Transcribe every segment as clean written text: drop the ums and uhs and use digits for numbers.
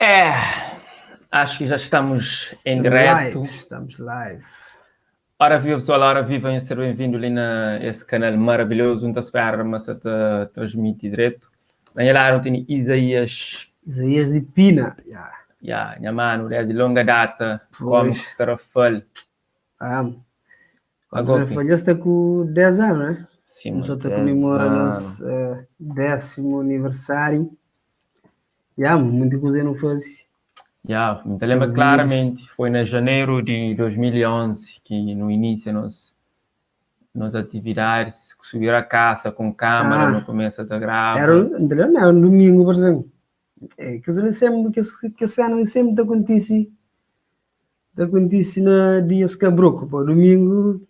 É, acho que já estamos em direto. Estamos live. Ora viva, pessoal, ora viva, venham ser bem-vindos ali nesse canal maravilhoso, onde se vai transmitir direto. Lá não tem Isaías de Pina. Minha mano, de longa data, como que estará falando. Agora já está com 10 anos, né? Sim, nós está comemorando o nosso 10º aniversário. Muita coisa não faz. Me lembro claramente, foi em janeiro de 2011 que no início nas atividades, subir a casa com câmera, no começo a gravar. Era um domingo, por exemplo. Que eu não sei que a cena sempre acontece na dias cabroco, pô. Domingo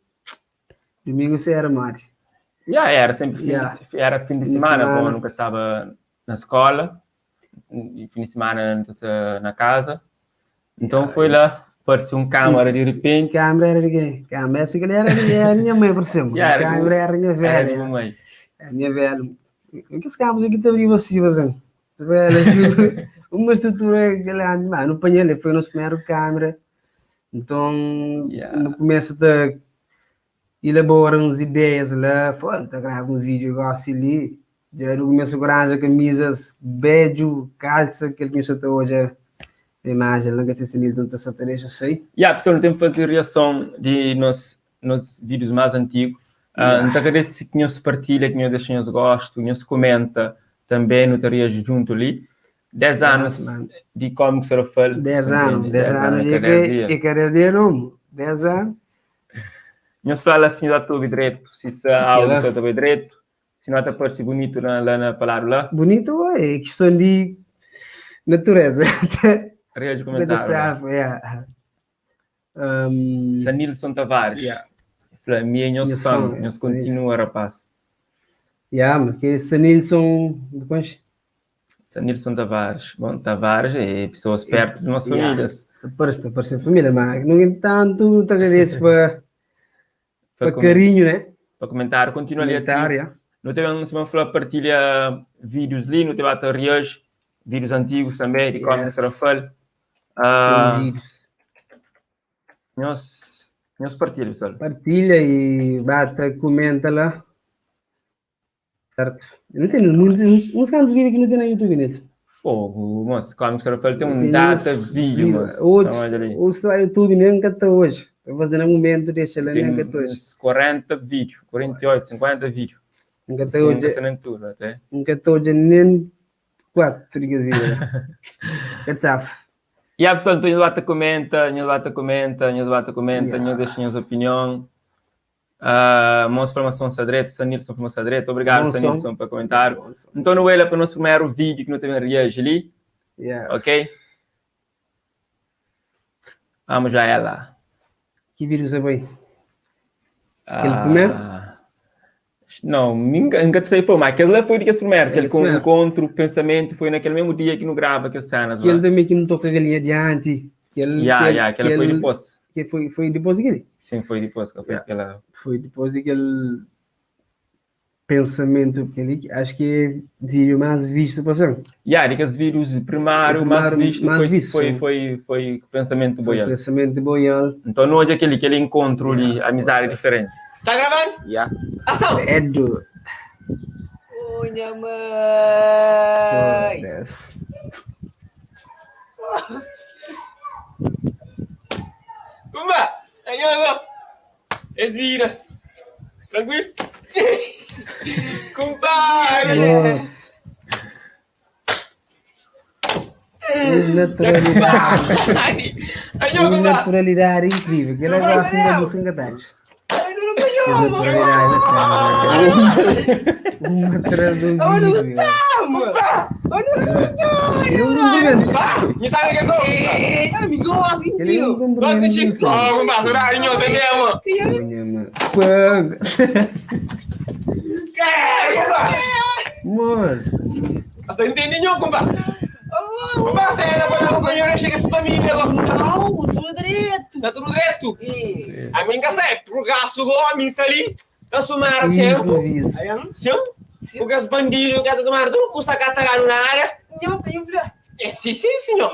você era Mari. Era sempre era fim de semana, bom, nunca estava na escola, e fim de semana na casa. Então foi lá, apareceu um câmera de repente. Câmera era de quem? Câmera essa que era a minha mãe, por exemplo. Câmera era a minha velha. A minha velha. O que ficamos aqui também assim? Uma estrutura grande, no painel foi o nosso primeiro câmera. Então, no começo da elaborar umas ideias lá, gravar uns vídeos assim ali. Já no começo granja camisas, beijo, calça, que ele começou até hoje a imagem, não sei se ele não está satanista, sei. Pessoal, não tem que fazer reação de nos vídeos mais antigos. Então, agradeço que nos partilha, que nos deixa nos gosto, que nos comenta também, não estaria junto ali. 10 anos de como que será feito. 10 anos, e que 10 dias não, 10 anos. Nos fala assim, já estou direito, se algo só estou direito, se não está parece bonito lá na palavra lá. Bonito é questão de natureza. Real de comentário. Sanilson Tavares. Minha noção, nós continua, rapaz. Mas que Sanilson, depois... Sanilson Tavares. Bom, Tavares é pessoas perto de nossas famílias. Parece família, mas não é tanto, não te agradeço para carinho, né? Para comentar, continua ali ativo. Não teve uma semana partilha vídeos ali, não teve até reais, vídeos antigos também, de como será feito. Nós partilha, pessoal. Partilha e bata, comenta lá. Certo? Não tem uns cantos de vídeo que não tem no YouTube nisso. Fogo, moço, como será feito, tem um data vídeo, moço. Outros no YouTube nem que até hoje. Estou fazendo um momento, deixa lá nem que até hoje. 40 vídeos, 48, 50 vídeos. Nunca até hoje. Nunca até hoje nem 4, diga assim. Pessoal, então, nos comenta, nos deixa a opinião. Uma informação sadreto, Sanilson para sadreto. Obrigado, Sanilson, por comentar. Então, não é para o nosso primeiro vídeo que não teve reagir ali. Ok? Vamos já ela. Que vídeo você foi? Aquele primeiro? Não, nunca sei foi, mas aquele lá foi de primeiro. Aquele encontro, pensamento, foi naquele mesmo dia que não grava aquelas cenas. Aquele também que não toca galinha adiante. Aquele foi depois. Que foi depois daquele? Sim, foi depois. Foi depois daquele pensamento que ele, acho que é o vídeo mais visto passando. Aqueles vídeos primário mais visto foi pensamento de Boial. Pensamento de Boial. Então não é aquele encontro ali, amizade diferente. Tá gravando? Ação! Edu. Minha mãe! Kumba! Aí, ó! Esvira! Tranquilo? Compadre! Nossa! Naturalidade incrível. Que ela gosta de música engatada. Uma atrás do vídeo. Não sabe o que é? Amigo, assim, tio. Gosto de chico. Vamos passar o horário, entendeu? Moço. Você entendeu, compadre? Compadre, você era para não ganhar, chega essa família. Não, tudo direito. Tá tudo direito? A minha casa é pro gasto, a minha ali. Tá sumar o tempo. Sim? Porque os bandidos que estão tomando tudo custa catarano na área. Não, tenho que ver. sim, senhor.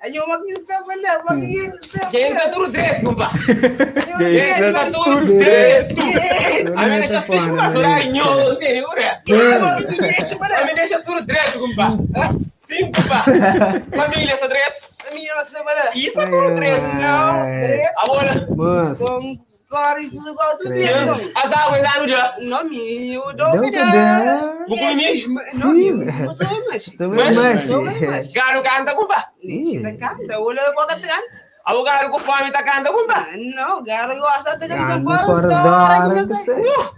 Aí eu vou estar falando, Quem está tudo direito, compa? Quem Está tudo direito. A mim deixa as pessoas mais oranho, senhora. A mim deixa tudo direito, compa. Sim, compa. Família, está direito. Família, não está falando. Isso é tudo direito, não. Agora. Moço. Agora e tudo igual do dia, não. As águas já no dia. Não, eu dou Deu que dá. Vou comer. Sim. Não sou mais. Sou mais. Garo canta, compa. Tá canta, olha eu vou cantar. O garo com fome tá canta, compa. Não, garo eu gosto de cantar Fora da hora.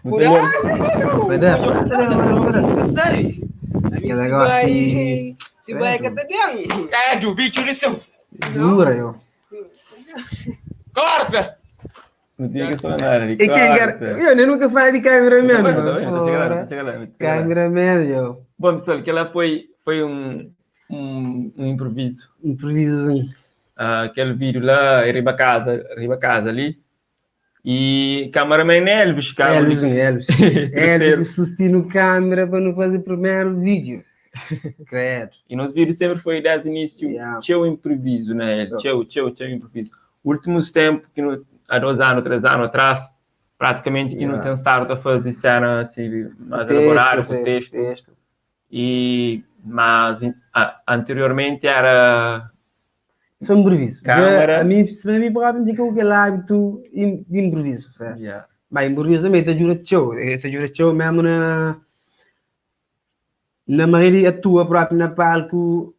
Por aí. Sabe? Que negócio assim. Se vai cantar bem. É, de bicho nisso. Dura, eu. Corta. Não tinha que falar ali. Eu nunca falei de cameraman. Chega lá. Cameraman, eu. Bom, pessoal, aquela foi um improviso. Improvisozinho. Aquele vídeo lá, riba casa ali. E cameraman Elvis, cara. Elvis. Elvis sustino câmera para não fazer primeiro vídeo. Credo. E nos vídeos sempre foi desde o início, teu improviso, né? Teu improviso. Últimos tempos, há 2 anos, 3 anos atrás, praticamente que não tem estado a fazer cena assim, mais elaborada, com texto. Mas anteriormente era... Só improviso. Câmera. A mim, para mim, digo que é hábito de improviso, certo? Mas improviso também te ajuda show mesmo na maioria atua próprio na palco,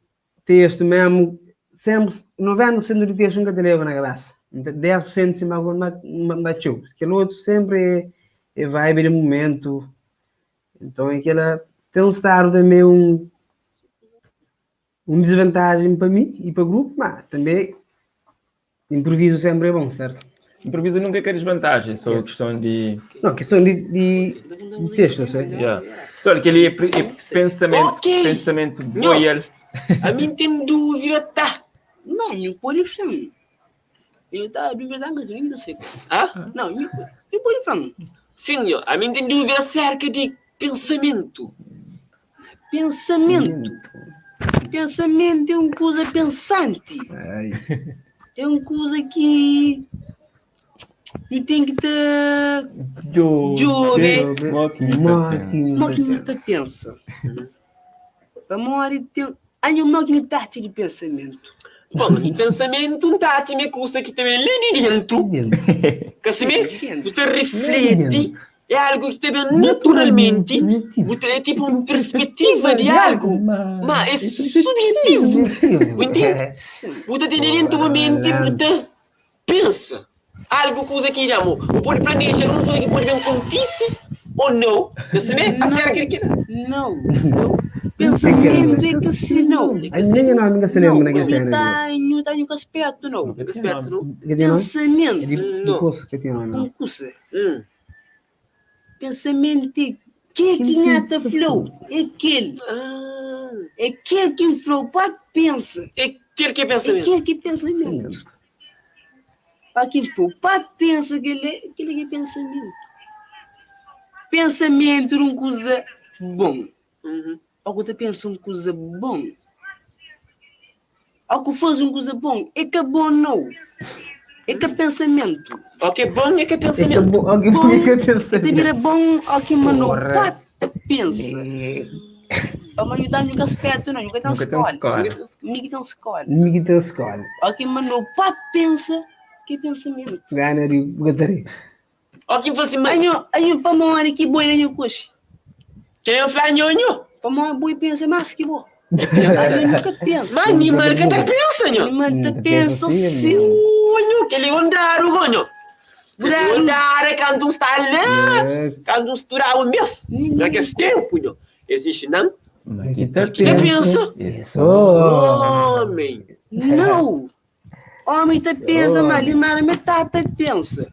texto mesmo, sempre, 90% do texto nunca te leva na cabeça. 10% se mais show. Aquele outro sempre é vibe de momento. Então, aquela tem um estado também desvantagem para mim e para o grupo, mas também improviso sempre é bom, certo? Improviso nunca é desvantagem, só questão de... Não, questão de texto, certo? Só aquele pensamento boial. A mim tem dúvida, tá? Não, eu pode falar. Eu tá duvidando que eu não sei. Não, eu pode falar. Senhor, a mim tem dúvida acerca de pensamento. Pensamento é uma coisa pensante. É uma coisa que eu tenho que ter jovem. Máquina pensa. A memória tem uma máquina de pensamento. Bom, o pensamento não está me custa que também ali dentro. Que se você reflete, é algo que também naturalmente, você é tipo uma perspectiva de algo, mas é subjetivo. Entende? Você tem dentro uma mente, você pensa. Algo que você quer, amor. Você pode planejar uma coisa que pode acontecer ou não. Você me acerca que não. Pensamento é que se não. Ninguém não amiga se lembra naquela cena. Não está em aspecto, não. Pensamento, não. Um curso. Pensamento é que nata flow. É aquele. É aquele que flow para pensa. É aquele que pensa mesmo. É aquele que pensa mesmo. Para quem for, para pensa que ele é pensamento. Pensamento é uma coisa bom. Algo que pensa uma coisa bom. Algo que faz uma coisa bom. É que é bom não. É que é pensamento. O que é bom é que é pensamento. O que é bom é que é pensamento. Deve ser bom o que mano para pensa. Mas não está no aspecto não. Nunca tem escola. Ninguém tem escola. O que mano para pensa. Que pensamento. Ganhari, bugatari. O que você manhã? Aí para morrer que boi nem o coxo. Quem é o flanhonho? Para morrer boi pensa mais que bom. Eu nunca penso. Mas animal que te pensa, nho? Animal te pensa sim. Que ele andar o gonho. Andar é quando está lá. Quando está o mês. Já que esse tempo, nho. Existe não? Que te pensa? Isso. Homem. Não. Homem te pensa, mas ele metade te pensa.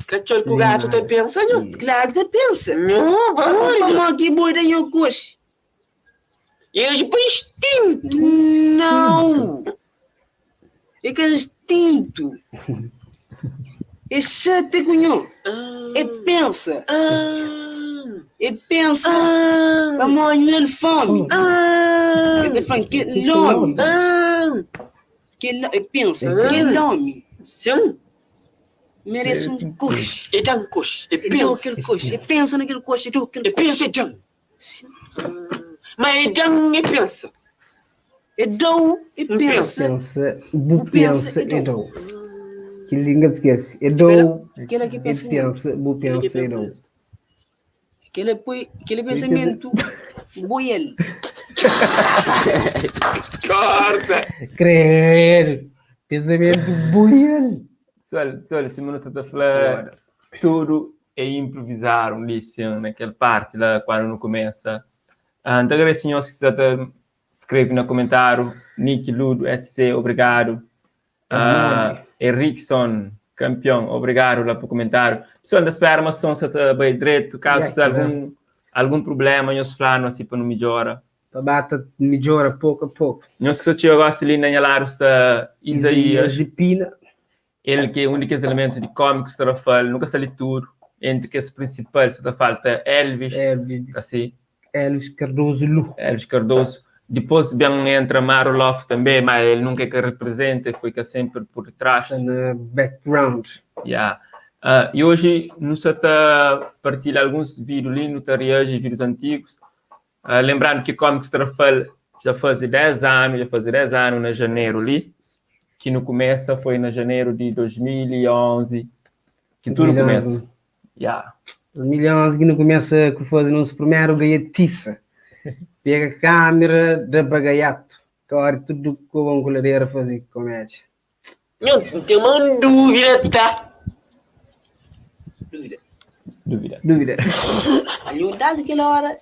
Cachorro com gato te pensa, nho? Claro que te pensa. Não, vamos. Como que boi nem o coxo. Eles por instinto. Não. É que é instinto. É chato, cunhão. É pensa. E pensa, vamos olhar fome. Ele fala que nome. E pensa, que nome. Sim. Merece coxo. E dá coxo. E Dou aquele coxo. E pensa naquele coxo. Dou aquele E pensa, Jan. Mas Jan e pensa. E dou e pensa. Pensa e dou. Que língua esquece. E dou Aquele que e pensa. pensa e dou. Aquele pensamento boiel. Corta. Crer. Pensamento boiel. Só, se não está falando, tudo é improvisar lição naquela parte lá quando não começa. Então, agora, senhores que está escreve no comentário, Nick Ludo, SC, obrigado. Erickson, campeão, obrigado lá por comentário. Pessoal, espera uma som se está bem direito, caso seja algum problema, nós falamos assim para não melhorar. Bata melhora pouco a pouco. Nós que só tinha gosto ali na lar está Isaías de Pina. Ele que é um dos elementos de cómicos que está nunca sali tudo. Entre que as principais está falta Elvis, assim. Elvis Cardoso. Depois bem entra Maroloff também, mas ele nunca que representa, fica sempre por trás. No background. Yeah. E hoje nós está partilhando alguns vídeos ali, não reage vídeos antigos. Lembrando que Comics Trafal já faz 10 anos, em janeiro ali, que no começo foi em janeiro de 2011, que tudo começa. 2011 que não começa a fazer nosso primeiro gaiatiça. Pega a câmera da bagaiato. Agora tudo com a coladeira fazer comédia. Não tem uma dúvida, tá? Dúvida. A miudade daquela hora,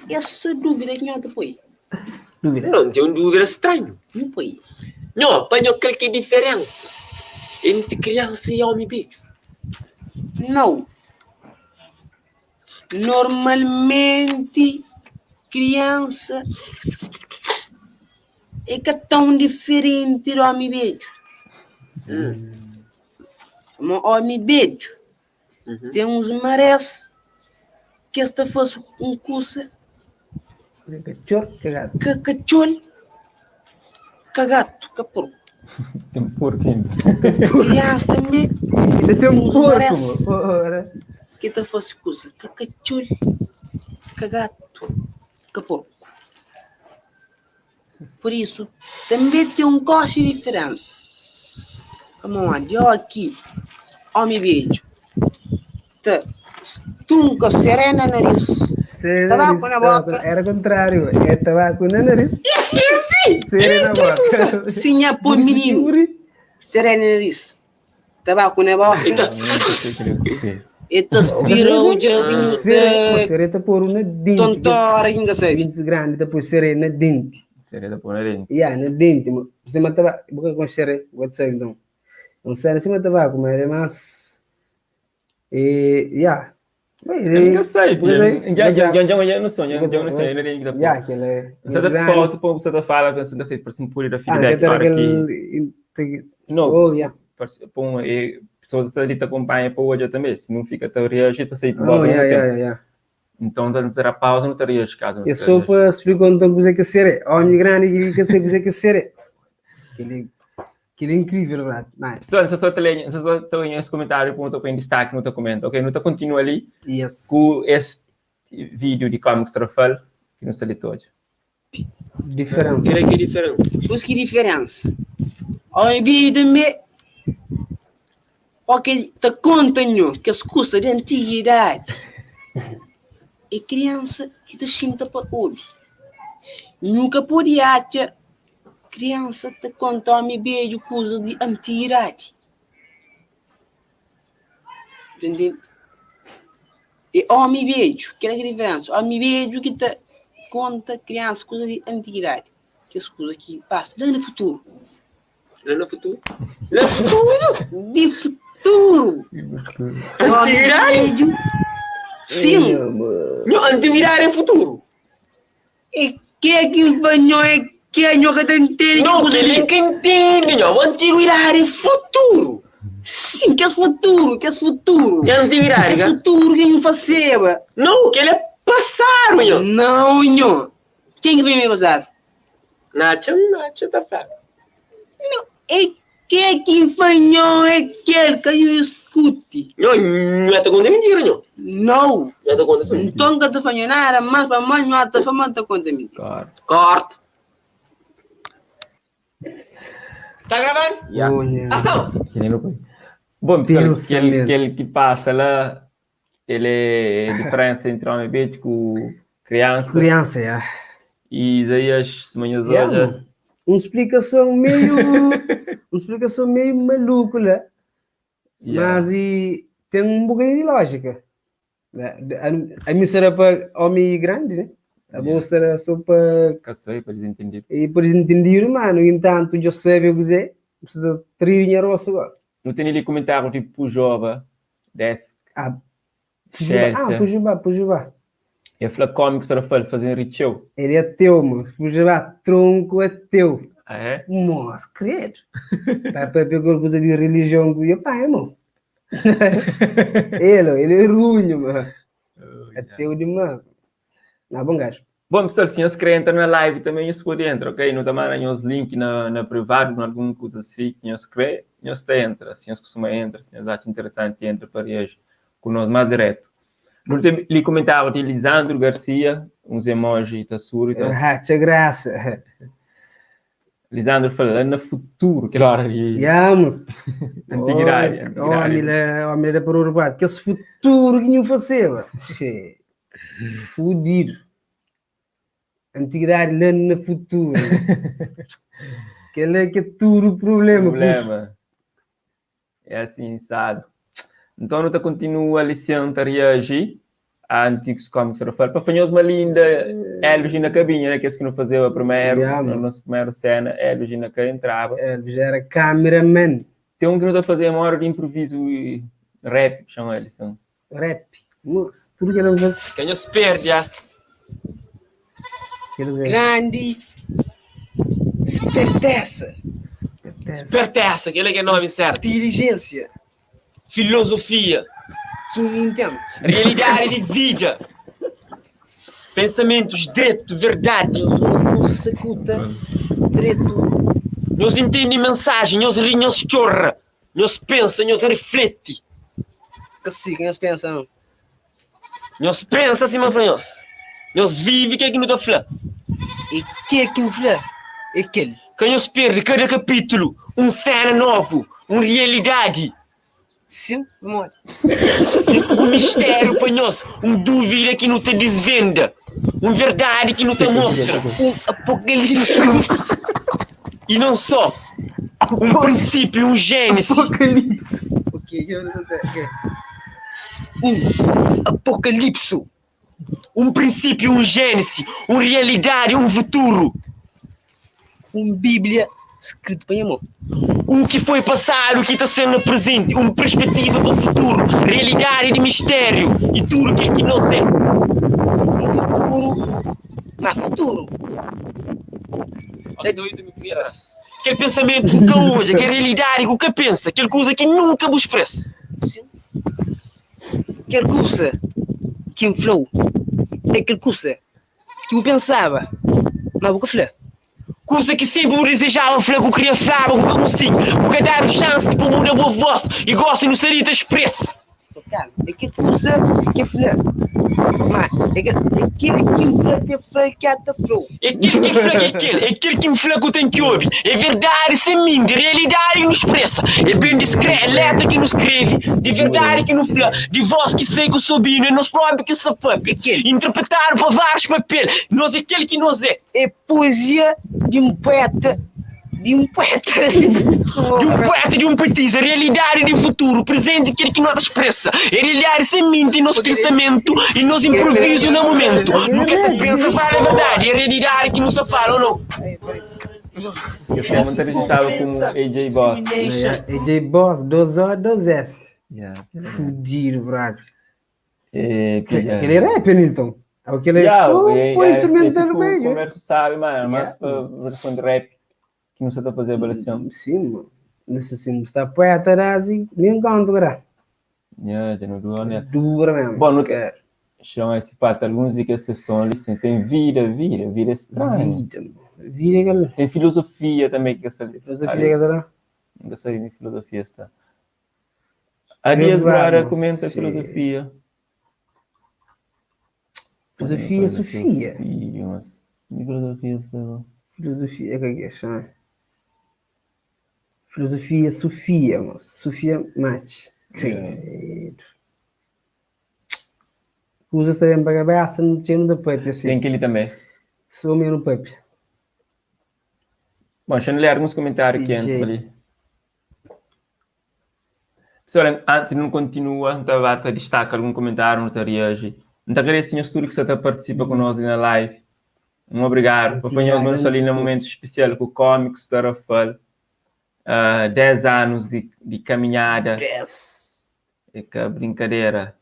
essa dúvida que não foi. Não tem uma dúvida estranha. Não foi. Não, apanhou qualquer diferença entre criança e homem bicho. Não. Normalmente, criança é que é tão diferente do homem beijo. Mas homem beijo tem uns marés que esta fosse um curso cachorro cagato, capurro. Tem porco. Criança também. Tem um porco. Que esta fosse curso cachorro cagato, capurro. Por isso, também tem um gosto de diferença. Vamos lá, eu aqui, homem beijo. Trunca, serena nariz. Tabaco na boca. Era contrário, é tabaco na nariz. Serena na boca. Sim, é por menino. Serena nariz. Tabaco na boca. E te aspira o joguinho. Serena por uma dente. Tontora, que engraçado. Dentes grandes, depois serena dente. Serena por na dente. Na dente. Você matava, porque com serena, what say então? Não sei, se matava, mas é mais. Eu sei, já não sonho, você pausa para você falar pensando assim para simples da feedback para aqui. Não, pessoas ali te acompanham para hoje também, se não fica tão reagir, tá sei então não terá pausa, não teria caso. Eu só para explicar então como é que ser, homem grande que sei que ser. Que é incrível, verdade. Pessoal, se você está em esse comentário, ponto em destaque no teu comentário, ok? Não te continua ali com este vídeo de Comics Trafal que não sali todo. Diferença. Que diferença? Pois que diferença? Olha, vídeo também. Ok, te contam que as coisas de antiguidade. É criança que te sinta para ouvir. Nunca podia achar criança te conta homem beijo coisa de antiguidade. Entendeu? E homem beijo, que é a diferença. Homem beijo que te conta criança coisa de antiguidade. Que é as coisas que passam lá no futuro. Lá no futuro? Lá no futuro? De futuro. Antiguidade? Beijo. Sim. Não, antiguidade é futuro. E que é que banho é que é que te entende? Não, que ele que entende, não. Antiguidade é futuro. Sim, que é futuro, que é futuro. Que antiguidade? Que é futuro que não fazia. Não, que ele é Passaram, nhô. Não, nhô. Quem que vem me gozar? Nacho tá fraco. Não, é que fanhou, é aquele que eu escute. Nhô, não tá contando mentira, nhô. Não. Não tá contando mentira. Então que tu fanhou nada, mas para mãe não tá falando conta mentira. Corta. Tá gravando? Yeah. Ação! Bom, pessoal, aquele que passa lá, ele é a diferença entre homem e bicho com criança. Criança, yeah. E daí as semanas Yeah, uma explicação meio maluca, né? Yeah. Mas tem um bocadinho de lógica. A mim será para homem grande, né? A bolsa será só para... Cacei, para eles entenderem. E para eles entenderem, mano. Entanto, já sabe o que dizer. Precisa de dinheiro agora. Não tem ali comentário tipo Pujova, desce. Pujubá. Eu falei cómico, será fazendo ritual. Ele é teu, mano. Pujubá, tronco é teu. Ah, é? Nossa, credo. Papai pegou coisa de religião com o pai, mano. Ele é ruim, mano. É teu demais. Não, bom gajo. Bom, pessoal, se vocês querem entrar na live também, vocês podem entrar, ok? Não também os links na privado, alguma coisa assim, que vocês querem, vocês entram. Se vocês costumam entrar, se vocês acham interessante, entra para reagir com nós mais direto. Não tem ali comentário de Lisandro Garcia, uns emojis da sua. Racha graça. Lisandro falando no futuro, que hora de... Vamos. Antiguidade. Homem era para o urbano. Que esse futuro que não fazia, fudido. Antiguidade lá no futuro. Que é tudo problema. É assim, sabe? Então, não continua a lição a reagir a antigos cómicos Rafael. Para fazer uma linda Elvis na cabinha, né? Que é que não fazia a primeira, na nossa primeira cena, Elvis na que entrava. Elvis era cameraman. Tem um que não está a fazer uma hora de improviso e rap, chama eles. Rap. Nossa, tudo que não faz. Quem se perde, já. Grande. Esperteza. Esperteza, aquele que é nome certo. Inteligência. Filosofia. Realidade de vida. Pensamentos direto, verdade. Nós executa direto. Nós entendemos mensagem, nós rimos, nós chorra. Nós pensa, nós reflete. Que sim, nós pensamos. Nós pensa acima para nós. Nós vive o que é que não está falando. E que é que não fala? É aquele. Quem nós perde cada capítulo, cena novo, realidade. Sim, vamos. Sim, mistério para nós, dúvida que não te desvenda, verdade que não te mostra, apocalipse. E não só, princípio, gênese. Apocalipse. Apocalipse. Princípio, gênese, realidade, futuro. Bíblia escrito para amor. Que foi passado, que está sendo presente, perspectiva para o futuro, realidade de mistério e tudo que aqui nós é. Futuro. Mas futuro. Aquele pensamento que hoje, aquela realidade que o que pensa, aquela coisa que nunca vos expressa. Aquela coisa que inflou, aquela coisa que eu pensava, mas o que falei. Coisa que sempre eu desejava, que eu queria falar, que eu consigo, porque dar chance para mudar a boa voz e gosto de não ser expressa. É que coisa que falei. Mas é aquele que me fala que até falou. É aquele que me fala que eu tenho que ouvir. É verdade, sem mim, de realidade que nos expressa. É bem discreto, é letra que nos escreve, de verdade que nos fala, de voz que sei que eu sou bino, é nós próprios que sabemos. Interpretar para vários papéis, nós é aquele que nós é. É poesia de um poeta. De um poeta, de um poetisa, realidade de futuro, presente, aquele que nós expressa, realidade sem mente, nosso pensamento e nos improviso no momento. Nunca te pensa para a verdade, é realidade que nos fala ou não. Eu tenho muito entrevistado com AJ Boss. AJ Boss, 2O, 2S. Fudido, brother. Aquele é rap, Nilton. Aquele é só o instrumental do meio. Converso sabe, mas para versão de rap. Que não se está a fazer a avaliação. Sim, mano. Necessitamos estar poeta, assim, nem canto, cara. Já não dura, né? Dura mesmo. Bom, Chama esse fato, alguns de que sessão ali, assim, tem vida estranha. Vida, tem filosofia também que essa filosofia, galera. Não sei de filosofia está. A Dias Brara comenta filosofia. Filosofia, Sofia. Filosofia, o que é chama? Filosofia, Sofia, mas Sofia Mate. Usa também para basta no tino da Pepe, assim. Tem aquele também. Sou menos Pepe. Bom, deixa eu ler alguns comentários aqui antes ali. Pessoal, antes de não continua, não vai destacar algum comentário, não estaria hoje. Não agradeço a que você está participa conosco na live. Um obrigado. Apanhamos ali num momento especial com o Cómicos da Rafael. 10 anos de caminhada. 10. É que brincadeira.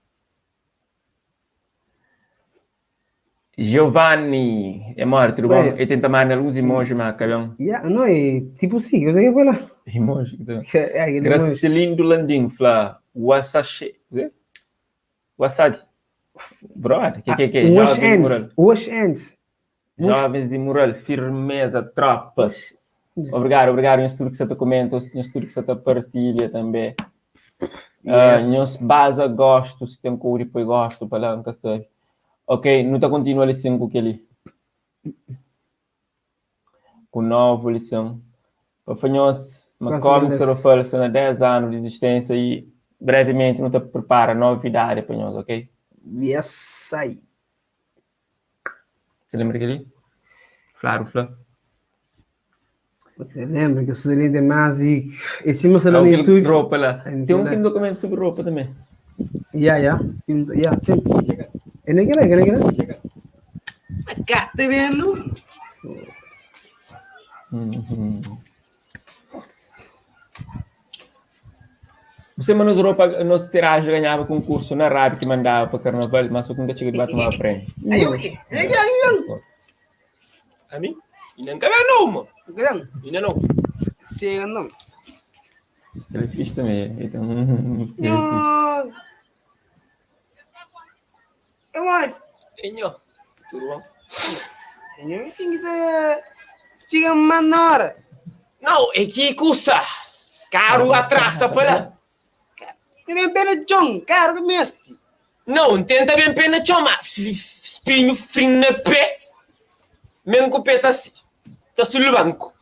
Giovanni, é morto, tudo bom? E tenta mais na luz emoji, mas cabelo. Não, é tipo assim, eu sei que foi lá. Emoji, então. Gracilindo Landim, fala, Wasashi. Wasadi. Brother, que? Wash ends. Jovens de Mural, firmeza, tropas. Obrigado, em tudo que você comenta, em tudo que você partilha também. Nos base gosto, se tem cor depois gosto, para lá, nunca sei. Ok, não está continua a lição com aquele. Com nova lição. Para nós, uma Cómicos da Rafael, são 10 anos de existência e brevemente não está prepara novidade para nós, ok? Yes, aí. Você lembra aquele? Flá. Você lembra que isso ali é mais e em cima você não tem roupa lá. Tem um documento sobre roupa também. Yeah, tem. É negra. Gata vendo? Você mandou roupa, nós tiragem ganhava concurso na rádio que mandava para carnaval, mas só que nunca chegou de bater uma prêmio. Aí o quê? A mim? Ainda não, mano. Ainda não. Chega não. Ele fiz também. Então, Inyo, tudo bom? Eu tenho que chegar menor. Não, é que custa. Caro atrasa para. Tem pena chão, caro mesmo. Não, tenta bem pena chão, mas espinho frio na pé. Mesmo com peta assim. Tá sul banco.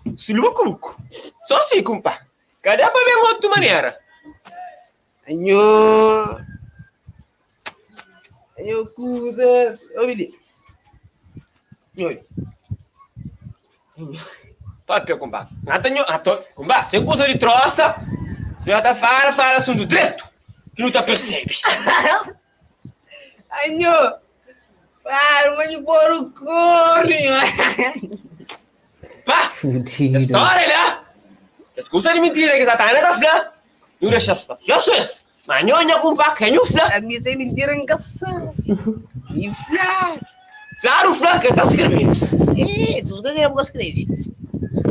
Só assim, compa. Cadê para ver uma outra maneira? Eu coisas. Ô, Billy. Papel, compa. Compa, você usa de troça. Você já tá fala assunto direto. Que não tá percebe. Para, mas por o corno. Pá, história lá. Escusa de mentira que essa tana tá flá. Não deixa essa flá, só isso. Mas nhonya compa, que não flá. A mim sem mentira em casa. E flá. Flá, que tá escrevendo. Tu que eu vou escrever?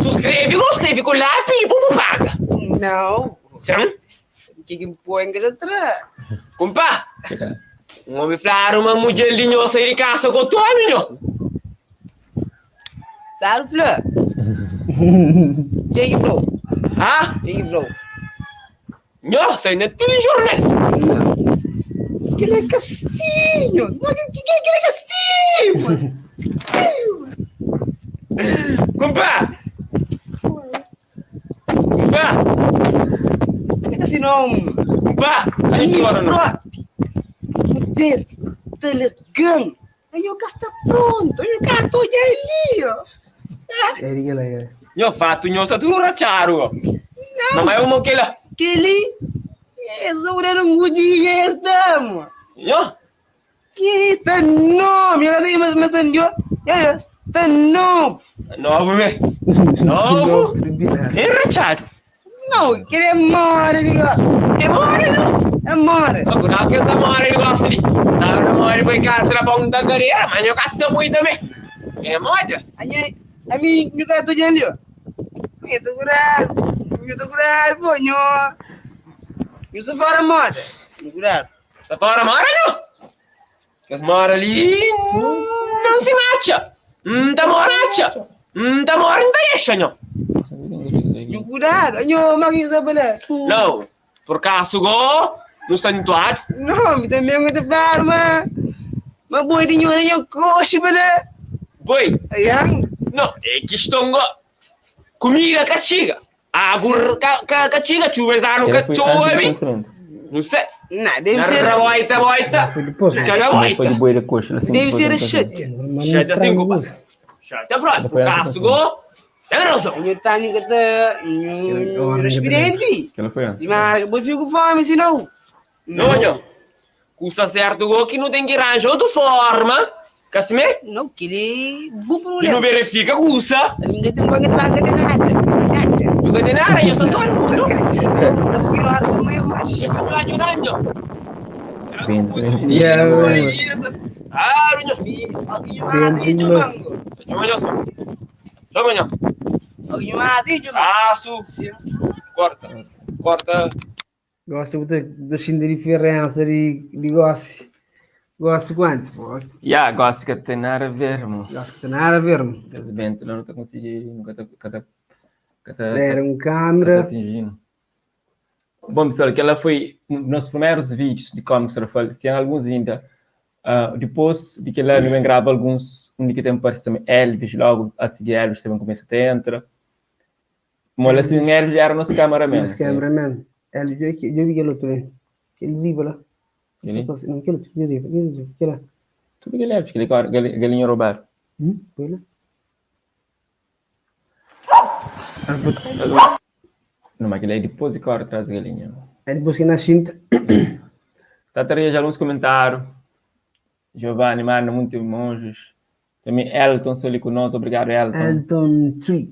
Tu escreve com lápis e vamos paga. Não. Sim? Que põe em casa atrás. Compa, um homem flá, uma mulher linhosa de casa com tua menino. Claro, flá. Quem falou? Ah? Quem falou? Não, sai na tele jornal. Que é cassinho. Que é cassinho. Compa! Ito si Nom. Compa! Aí agora não. Dizer, telegram. Ayaw ka está pronto. Ayaw ka to ali. Yo fato nyo sa turura charo. Mamaya mo kila. Kili? Eso ura nung guji esta mo. Yo. Kini está no. Mira kasi mas yo. Ya, está no. Novo me. Novo. Era charo. No, kini amore diga. Amore no. Amore. Ako na kaya sa amore ni Wasili. Sabi na amore po ikaw sa labong tagariya. Manyo kato po ito me. Amore. Ami juga tu jangan dia. Itu kurar pun nyo. Safara mod. Kurar. Safara mara nyo. Que mora ali não se marcha. Tá moracha. Tá mora não deixa, não. Cuidado, eu magin sa bala. Não, por caso go, no santuário. Não, me também muito bar, mas boi de nho coxa bala. Boi, Yang, não, é questão go. Comida castiga. Agora castiga, chuva exano cachorro aí. Não sei. não, deve Na ser. boita. Foi depois. Cada Foi de boita. boi da coxa. Assim, Deve ser assim. shit. Shit assim, compa. Shit, pronto. Por caso go, é razão. Eu tenho que ter experiente. Que ela foi antes. Mas eu fico com fome, senão. Não. Custa certo go que não tem que arranjar outra forma. Casme? Não, que ele... Bom Que não problema. verifica custa. Ninguém tem que pagar de nada. Não tem nada, eu só sou mundo. Não quero a turma é mais. Eu tô ajudando. Ah, minha filha. Chama, Corta. Gosto da diferença de negócio. Gosto quanto, pô? Gosto que tem nada a ver, irmão. Gosto que tem nada a ver, mano. Infelizmente, não está conseguindo, nunca está Era um câmera. atingindo. Bom, pessoal, aquela foi nos primeiros vídeos de como se fala. Tem alguns ainda. Depois de que ela não grava alguns, onde que tem parece também Elvis, logo a seguir Elvis também começa a entrar. Mas assim, Elvis era nosso cameraman. Nosso cameraman. Elvis, eu vi aquele outro, né? Aquele vivo lá. Não, aquele outro, aquele lá. Tudo que ele Elvis, aquele galinha roubado. Foi lá? Não, mas aquele aí depois de corta atrás da galinha. É depois que na cinta. Tá trazendo já alguns comentários. Giovanni, mano, muitos monges. Também Elton, se ali conosco, obrigado, Elton. Elton Tree.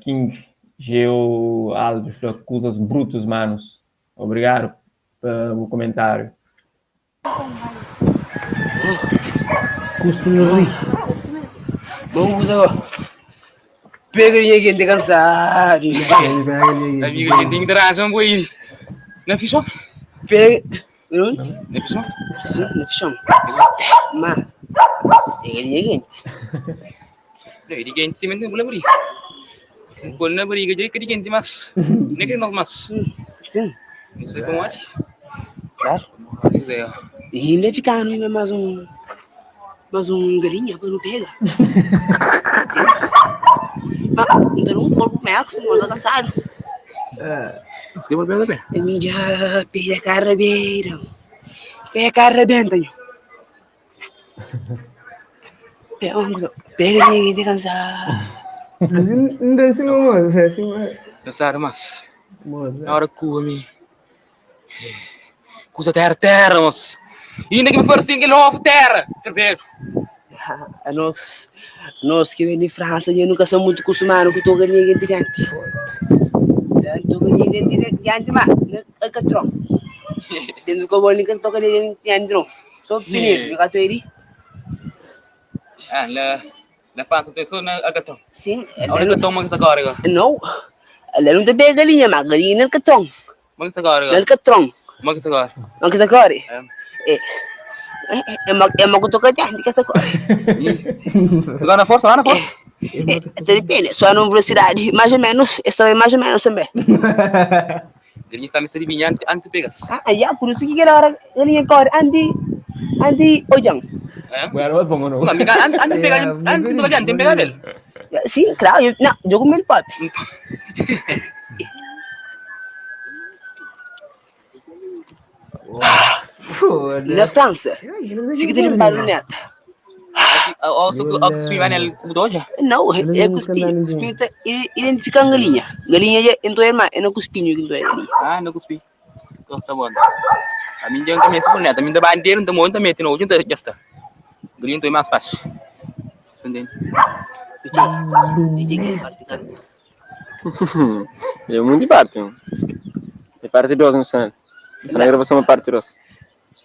King Geo Alves, acusas brutos, manos. Obrigado pelo comentário. Custo no rio. Vamos agora. Pega ninguém de cansado. Amigo, gente tem que ter razão, boi. Não fiz só? Pega. Não fiz só? Sim, não fiz só. Mas. Ninguém. Não, ele ganha também boleh beri. Boleh beri kerja ke dia mas. Ni kan mas. Sim. Não sei como é. Claro. E ainda ficar ainda mais um galinha para não pegar. Mas não pouco mais, mas tá cansado. Você vai pegar bem? A mídia pega carrebeira. Pega carrebenta. Pega ninguém de cansado. Assim, não é assim, moça. É assim, Cansado, mas. moça. Na hora que me. Cusa terra, mas. E ainda que me for assim, que não terra. Ferveiro. Nós que vem de França, eu nunca sou muito acostumado com o galinha diante. O galinha diante, mas é catrão. Dentro do galinha que toca diante, não. Só pinir, não cato ele. La pança atenção na alcatrão. Sim. Agora alcatrão mas agora. Não. Ela não tem bem galinha, mas galinha não é catrão. Mas agora. Não é catrão. Mas agora. Mas agora. É uma coisa que tem que essa coisa. Lá na força. Depende, só na velocidade, mais ou menos, esta é mais ou menos também. Galinha tá me servindo antes pegas. Por isso que era hora galinha corre, anti ojang. Bueno, vamos pongo no. Antes pegar, antes do galinha tem pegar ele. Sim, claro, eu comi o papo. Na França, se que tem barulhento. O cuspir vai nele mudou já? Não, é cuspir tá identificar a galinha. Galinha é então irmã, é no cuspinho que então é galinha. No cuspir. Então tá bom. A mim já também se por neta, a mim da bandeira não também também tem hoje já está. Galinha então é mais fácil. Entendeu? É muito parte. É parte 2 no cenário. Na gravação é parte 2.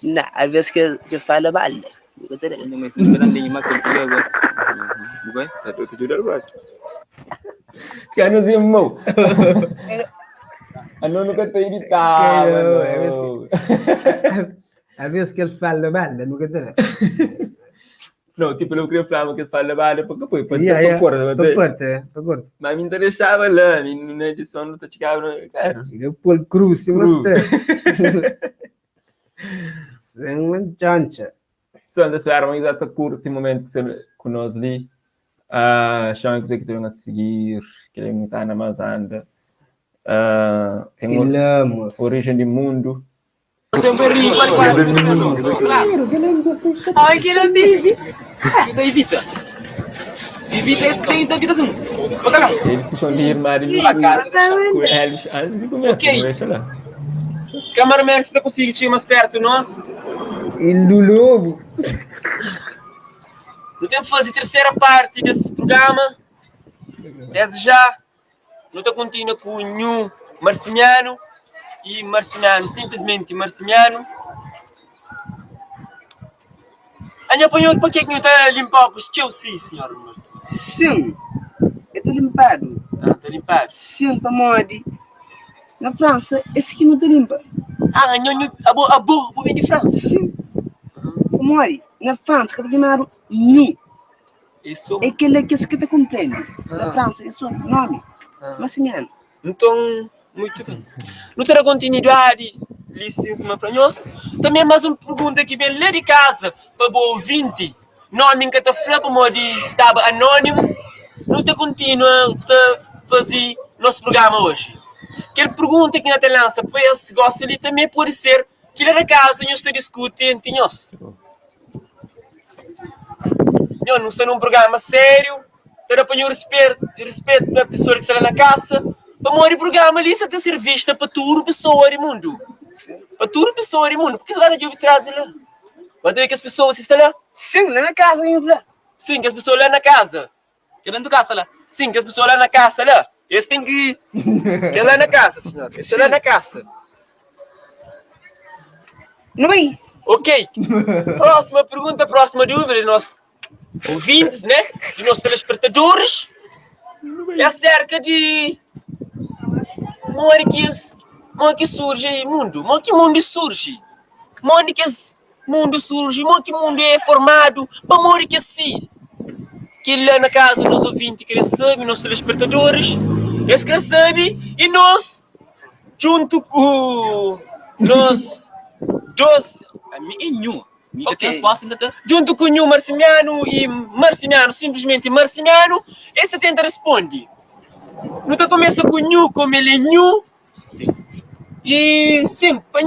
Não, às vezes que fala mal. Não me estou dando nenhuma coisa agora. Bukan? Tá tudo bem. Que ano assim, irmão? Ano nunca tem editado. A vezes que eles falam bala, nunca terá. Não, tipo, eu queria falar que eles falam bala, porque depois, para corta. Mas me interessava lá, na edição não está chegando, cara. Chega por cruz, se você sem uma chancha. Só dessa era um exato curto momento que você conosce ali. Chama que tem a seguir, que ele está na Mazanda. Tem origem do mundo. Sempre rico, Ai, que não vive. Kita evita. Evita esse tem da vida assim. Bota não. Eles que são de irmão de com eles antes de começar. Ok. Cameraman, você consegue chegar mais perto de nós? E do lobo. No tempo de fazer a terceira parte desse programa, desde já, não está continua com o Nhu Marcimiano e Marcimiano, simplesmente Marcimiano. Anha apanhou para que não está limpado os teus, sim, senhor Marcimiano? Sim, está limpado. Está limpado. Sim, para modi. Na França, esse aqui não está limpa. Abo vem de França? Sim. Para modi, na França, que está limado, Nhu. Isso. É aquele que está compreende. Na França, esse é o nome. Marcimiano. Então, muito bem. Não terá continuidade, licença para nós. Também mais uma pergunta que vem lá de casa, para o ouvinte. Nome que está falando para modo estava anônimo. Não te continua a fazer nosso programa hoje. Aquela pergunta que a gente lança para esse gosto ali também pode ser que lá na casa nós estamos discutindo entre nós. Não está num programa sério, para o respeito da pessoa que está na casa. Para morrer o programa ali, você tem ser vista para tudo pessoa do mundo. Para tudo pessoa do mundo. Por que você vai de trás lá? Vai ter que as pessoas estão lá? Sim, lá na casa, eu lá. Sim, que as pessoas lá na casa. Que dentro da casa lá? Sim, que as pessoas lá na casa lá. Eles têm que é lá na casa, senhor. Eles lá na casa. Não é? Ok. Próxima pergunta, próxima dúvida de nós ouvintes, né? De nossos telespectadores. É acerca de como que surge o mundo? Como que o mundo surge? Como que esse mundo surge? Como que o mundo é formado? Como que assim? Que lá na casa dos ouvintes que recebem, nossos telespectadores, eles recebem e nós, junto com nós, dois, okay. Junto com o Nhu Marcimiano e Marcimiano, simplesmente Marcimiano, esse tenta responder. Não tá começa com o Nhu, como ele é Nhu. Sim. E sim, para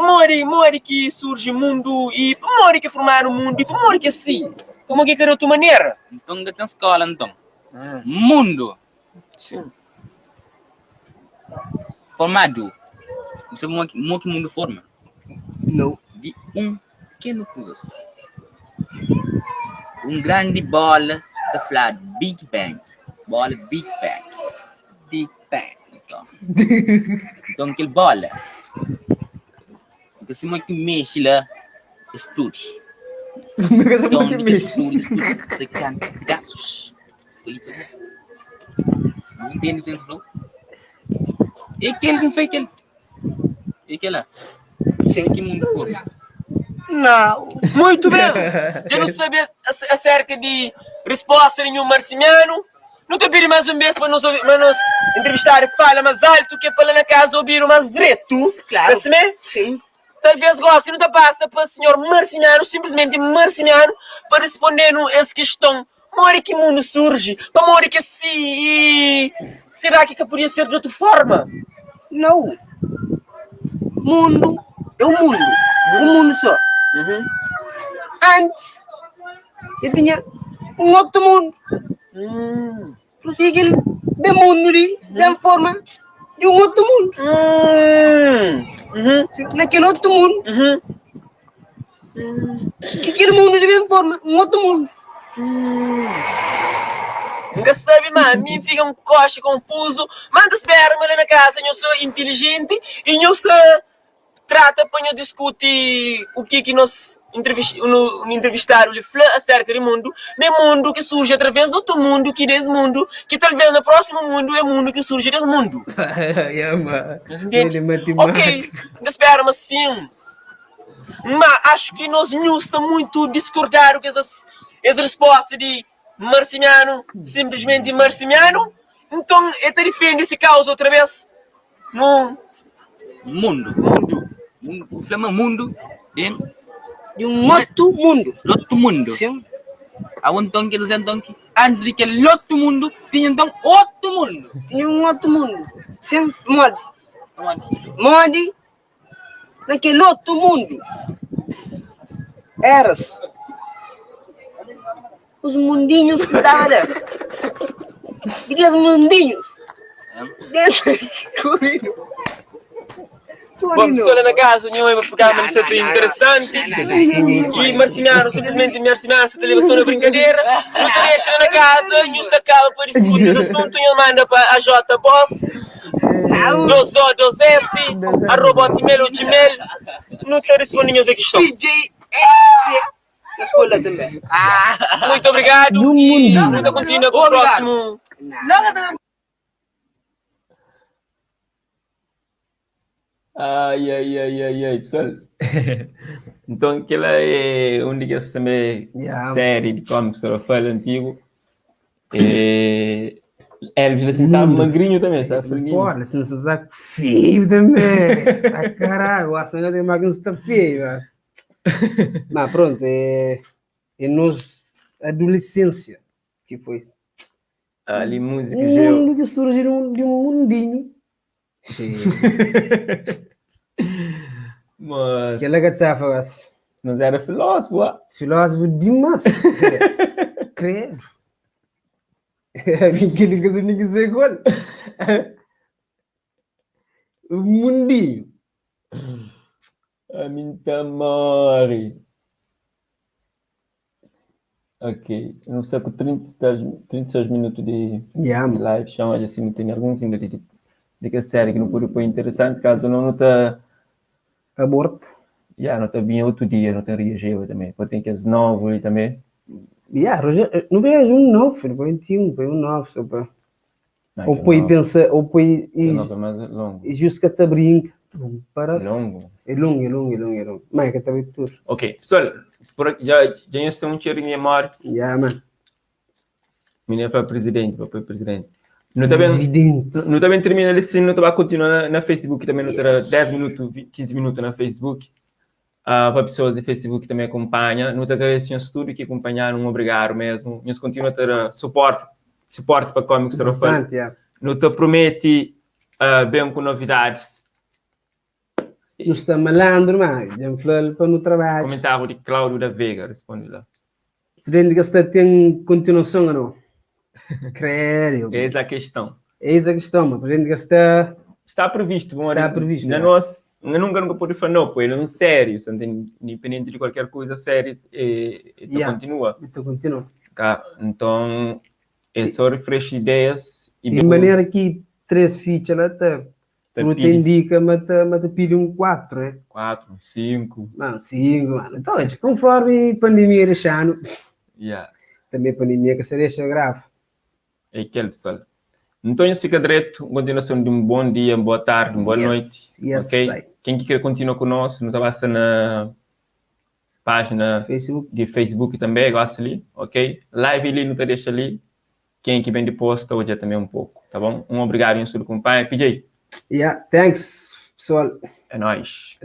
morrer que surge o mundo e para morrer que formar o mundo e para morrer que assim. Como que é de outra maneira? Então, ainda tem escola, então. Mundo. Sim. Formado. Você sabe como que o mundo forma? Não. De pequeno coisa só. Grande bola da falar Big Bang. Bola Big Bang. Big Bang. Então, aquele bola. Então, se uma que mexe lá, explode. Então, explode, você cai pedaços. Não entende o que você falou? E aquele que foi aquele? E aquele lá? Sim, que mundo forma? Não. Muito bem. Já não sabia acerca de resposta de Nhu Marcimiano. Não te pedir mais um mês para nos entrevistar e falar mais alto que para lá na casa ouvir mais direto. Claro. Sim. Talvez goste, não te passa para o senhor Marcimiano, simplesmente Marcimiano, para responder essa questão. More que mundo surge? Para morrer que sim. Será que poderia ser de outra forma? Não. Mundo é o mundo. O mundo só. Antes, eu tinha outro mundo. Porque aquele de mundo ali, da forma de outro mundo. Naquele outro mundo. Aquele mundo de mesma forma, outro mundo. Nunca sabe, mano. Me fica coche confuso. Manda espera, mas lá na casa eu sou inteligente e eu trata para discutir o que nós entrevistaram lhe acerca do mundo, que surge através do outro mundo, que desse mundo, que talvez no próximo mundo é o mundo que surge desse mundo. Entende? Ok, espera, mas sim. Mas acho que nós estamos muito discordaram com essas respostas de Marcimiano, simplesmente Marcimiano. Então, eu te defendo esse caos outra vez no mundo. O flama mundo, bem? De um outro mundo. Outro mundo. Sim. Então que eles então que antes de que aquele outro mundo tinha então outro mundo. Tinha um outro mundo. Sim, Modi. Naquele outro mundo. Eras. Os mundinhos que estavam lá. E os mundinhos. Vamos só lá na casa, o vai pegar uma receita interessante. E Marcimiano, simplesmente Marcimiano, se televisão é brincadeira. Não te deixa lá na casa, e você acaba por discutir esse assunto e ele manda para a J Boss. 2O, 2S, @hotmail. Não te respondem as questões. PJS. Na escola também. Muito obrigado e muito continua com o próximo. Ai, pessoal. Então, aquela é uma das também série de cómics que eu falo antigo. Elvis, assim, sabe, magrinho também, sabe? Pô, assim, você sabe, feio também. Ah, caralho, o assim, eu magrinho está feio, velho. Mas pronto, é nos adolescência que foi isso. Ali, música, mundo que surgiu de um mundinho. Mas... Que ela sabe, mas era filósofo, ó. Filósofo demais. Credo. Aquele que ninguém se igual. O mundinho. A mim tamari. Ok. Eu não sei com 36 minutos de live. Chama assim, não tem alguns ainda de que série que não pode pôr interessante. Caso não está aborto. Não está bem outro dia, não tem reagir também. Pode ter que as 9 ali também. Não vejo um novo, foi 21, foi um novo, só para. Ou põe pensa, ou põe e justo que está brinca. Parece. É longo. Mas que está bem tudo. Ok, pessoal, já estou um cheiro em memória. Man. Menina para presidente. Não também termina assim, não vai continuar na Facebook também, não terá 10 minutos, 15 minutos na Facebook. Para pessoas de Facebook também acompanham. Não te agradeço tudo que acompanharam, obrigado mesmo. Nós continuamos a ter suporte para Comics Trofan. Não te promete bem com novidades. Não está malandro, mas já falou para no trabalho. Comentário de Cláudio da Vega, responde lá. Se vende que você tem continuação ou não? Creio. Essa é a questão. Mas está previsto. Está previsto. Nunca pode falar, não, pois é sério, independente de qualquer coisa séria, continua. Então, é só refresh ideias. De maneira que 3 fichas lá está. Não te indica, mas te pede um 4, né? 4, 5. Não, 5, mano. Então, conforme a pandemia deixando. Também a pandemia que se deixa grave. É aquele, pessoal. Então, isso fica direto. Continuação de um bom dia, boa tarde, boa noite. Ok? Quem quer continuar conosco, não está basta na página de Facebook também, gosta ali, ok? Live ali, não te deixa ali. Quem que vem depois, hoje é também um pouco, tá bom? Obrigado, em sua companhia. PJ. Thanks, pessoal. É nóis.